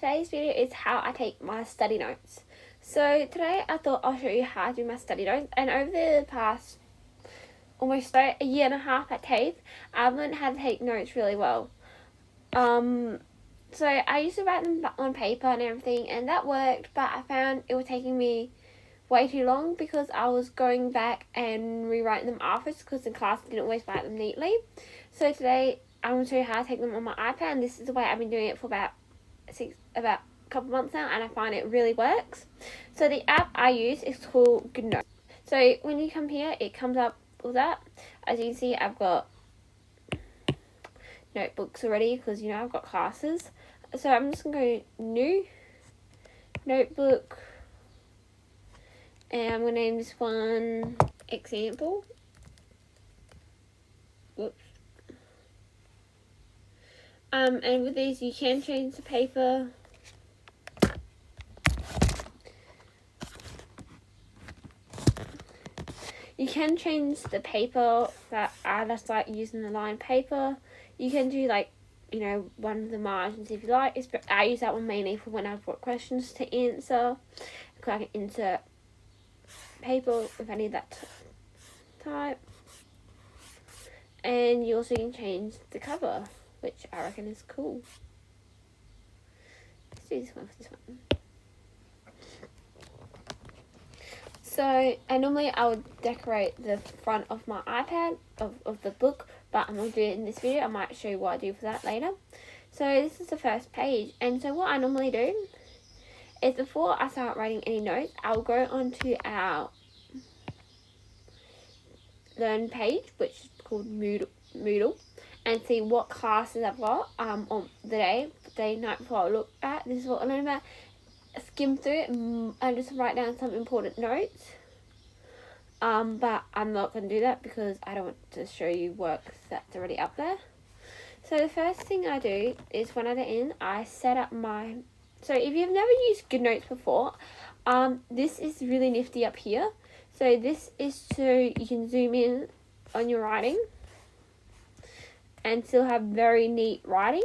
today's video is how I take my study notes. So today I thought I'll show you how I do my study notes, and over the past almost a year and a half at TAFE, I've learned how to take notes really well. So I used to write them on paper and everything, and that worked, but I found it was taking me way too long because I was going back and rewriting them afterwards because the class didn't always write them neatly. So today I'm going to show you how to take them on my iPad, and this is the way I've been doing it for about a couple months now, and I find it really works. So the app I use is called Good Notes. So when you come here, it comes up with that. As you can see, I've got notebooks already because I've got classes. So I'm just going to go new notebook, and I'm going to name this one example. Whoops. And with these you can change the paper. You can change the paper, that I just like using the lined paper. You can do one of the margins if you like. I use that one mainly for when I've got questions to answer. I can insert paper if I need that type. And you also can change the cover, which I reckon is cool. Let's do this one for this one. So, normally I would decorate the front of my iPad, of the book, but I'm going to do it in this video. I might show you what I do for that later. So this is the first page, and so what I normally do is before I start writing any notes, I'll go onto our Learn page, which is called Moodle, and see what classes I've got on the day, night before I look at. This is what I learn about. Skim through it and just write down some important notes. But I'm not going to do that because I don't want to show you work that's already up there. So the first thing I do is when I get in, I set up my... So if you've never used Good Notes before, this is really nifty up here. So this is so you can zoom in on your writing and still have very neat writing.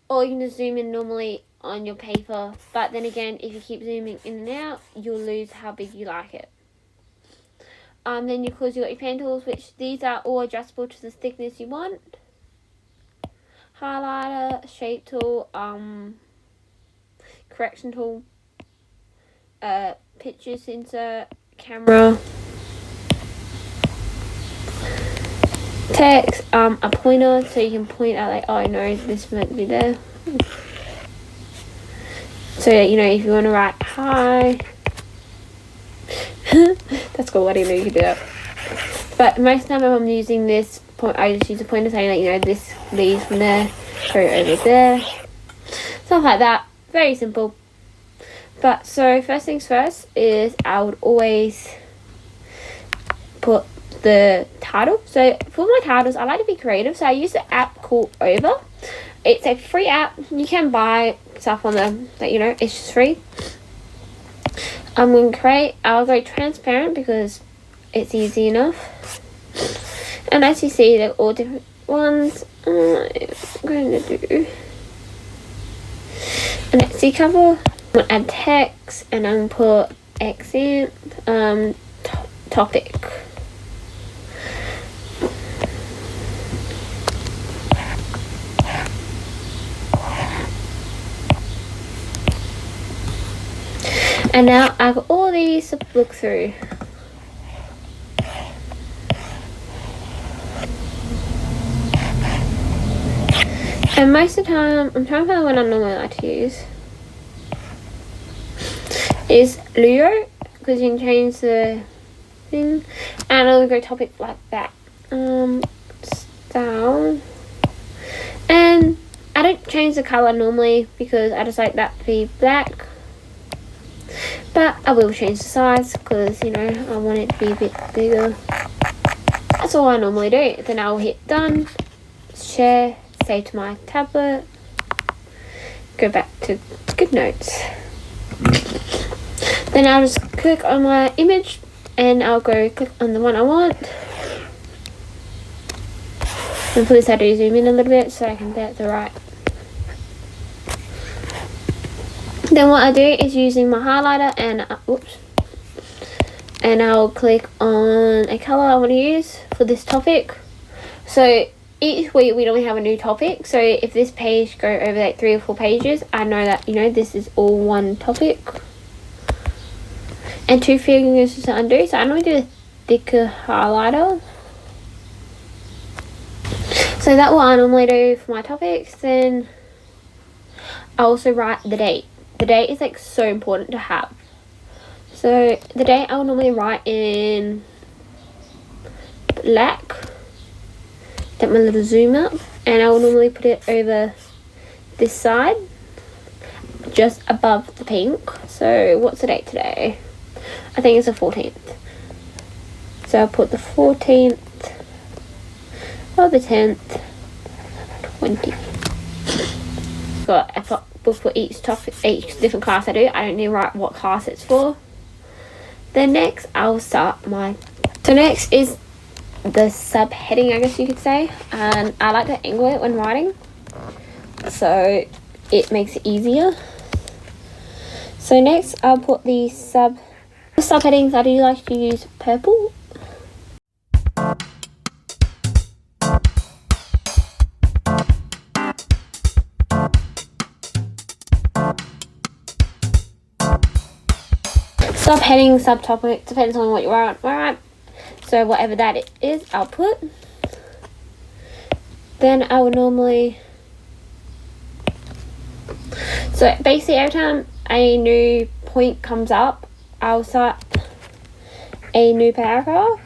Or you can just zoom in normally on your paper, but then again, if you keep zooming in and out, you'll lose how big you like it. Then you got your pen tools, which these are all adjustable to the thickness you want. Highlighter, shape tool, correction tool, pictures insert, camera, text, a pointer, so you can point out oh no, this might be there. So if you want to write hi, that's cool. I didn't know you could do that. But most of the time I'm using this point, I just use a pointer saying this leads from there, go over there, stuff like that. Very simple. But so first things first is I would always put the title. So for my titles, I like to be creative. So I use the app called Over. It's a free app. You can buy stuff on them that it's just free. I'm going to I'll go transparent because it's easy enough. And as you see, they're all different ones. I'm going to do an Etsy cover. I'm going to add text, and I'm going to put accent, topic. And now I've got all these to look through. And most of the time, I'm trying to find the one I normally like to use, is Leo, because you can change the thing. And I'll go topic like that. Style. And I don't change the colour normally because I just like that to be black. But I will change the size because, I want it to be a bit bigger. That's all I normally do. Then I'll hit done, share, save to my tablet, go back to Good Notes. Then I'll just click on my image and I'll go click on the one I want. And please I do zoom in a little bit so I can get the right Then what I do is using my highlighter and I'll click on a colour I want to use for this topic. So each week we normally have a new topic, so if this page go over like 3 or 4 pages, I know that, you know, this is all one topic. And 2 fingers to undo, so I normally do a thicker highlighter. So that's what I normally do for my topics. Then I also write the date. The date is like so important to have. So the date I'll normally write in black. Get my little zoom up, and I will normally put it over this side, just above the pink. So what's the date today? I think it's the 14th. So I'll put the 14th or the 10th, 20. Got a book for each topic, each different class I do. I don't need to write what class it's for. Then next I'll start my. So next is the subheading, I guess you could say, and I like to angle it when writing, so it makes it easier. So next I'll put the subheadings. I do like to use purple. Subheading, subtopic, depends on what you want. Alright. So whatever that is, I'll put. Then I would normally. So basically, every time a new point comes up, I'll start a new paragraph.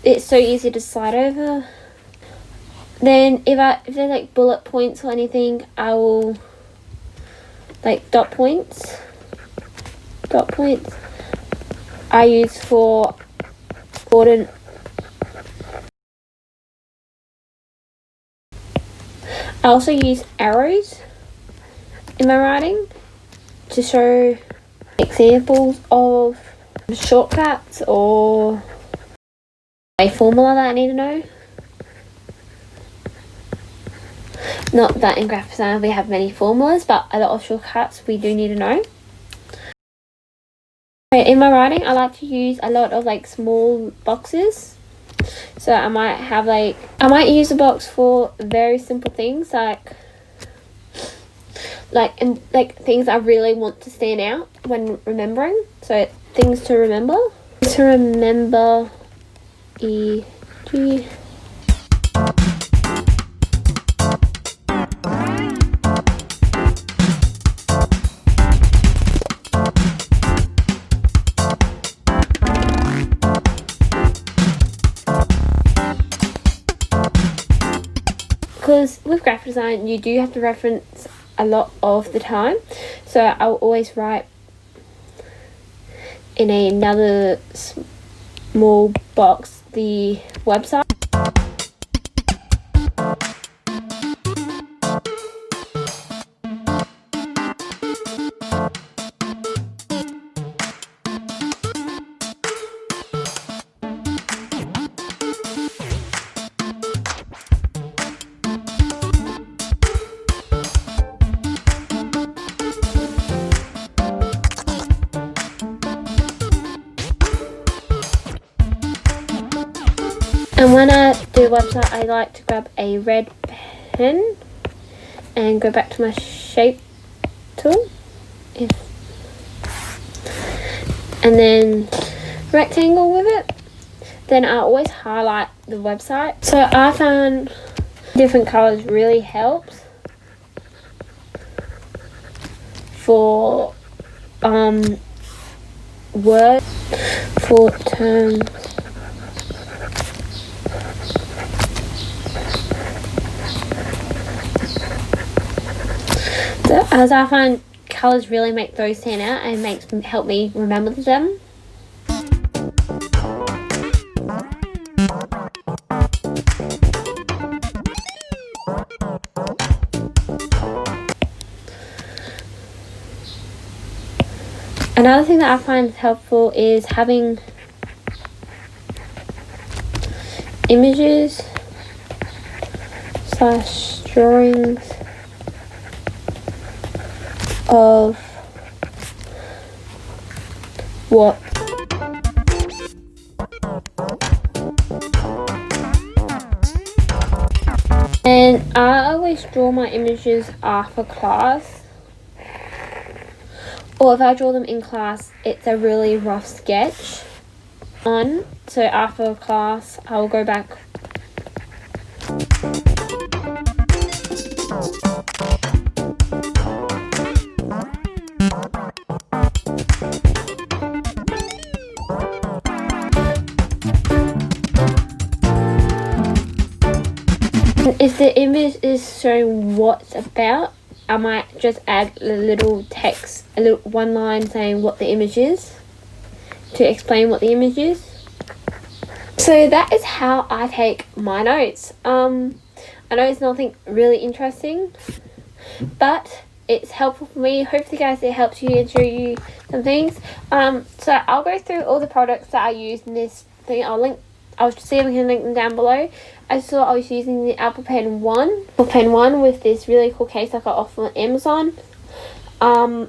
It's so easy to slide over. Then if they're like bullet points or anything, I will like dot points I use for important. I also use arrows in my writing to show examples of shortcuts or a formula that I need to know. Not that in graphic design we have many formulas, but a lot of shortcuts we do need to know. In my writing, I like to use a lot of like small boxes. So I might use a box for very simple things like things I really want to stand out when remembering. So things to remember. E.g. Because with graphic design you do have to reference a lot of the time, so I'll always write in another small box the website. And when I do a website, I like to grab a red pen and go back to my shape tool, and then rectangle with it. Then I always highlight the website. So I found different colors really helps for words, for terms. So as I find colours really make those stand out and help me remember them. Another thing that I find helpful is having images / drawings of what and I always draw my images after class, or if I draw them in class it's a really rough sketch so after class I'll go back if the image is showing what it's about, I might just add a little text, one line saying what the image is, to explain what the image is. So that is how I take my notes. I know it's nothing really interesting, but it's helpful for me. Hopefully guys it helps you and show you some things. So I'll go through all the products that I use in this thing. I'll see if we can link them down below. I was using the Apple Pen 1 with this really cool case I got off on Amazon. The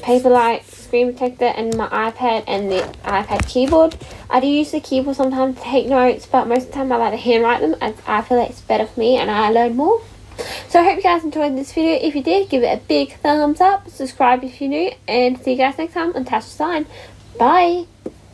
Paperlike screen protector and my iPad and the iPad keyboard. I do use the keyboard sometimes to take notes, but most of the time I like to handwrite them as I feel like it's better for me and I learn more. So I hope you guys enjoyed this video. If you did, give it a big thumbs up, subscribe if you're new, and see you guys next time on TASH Design. Bye!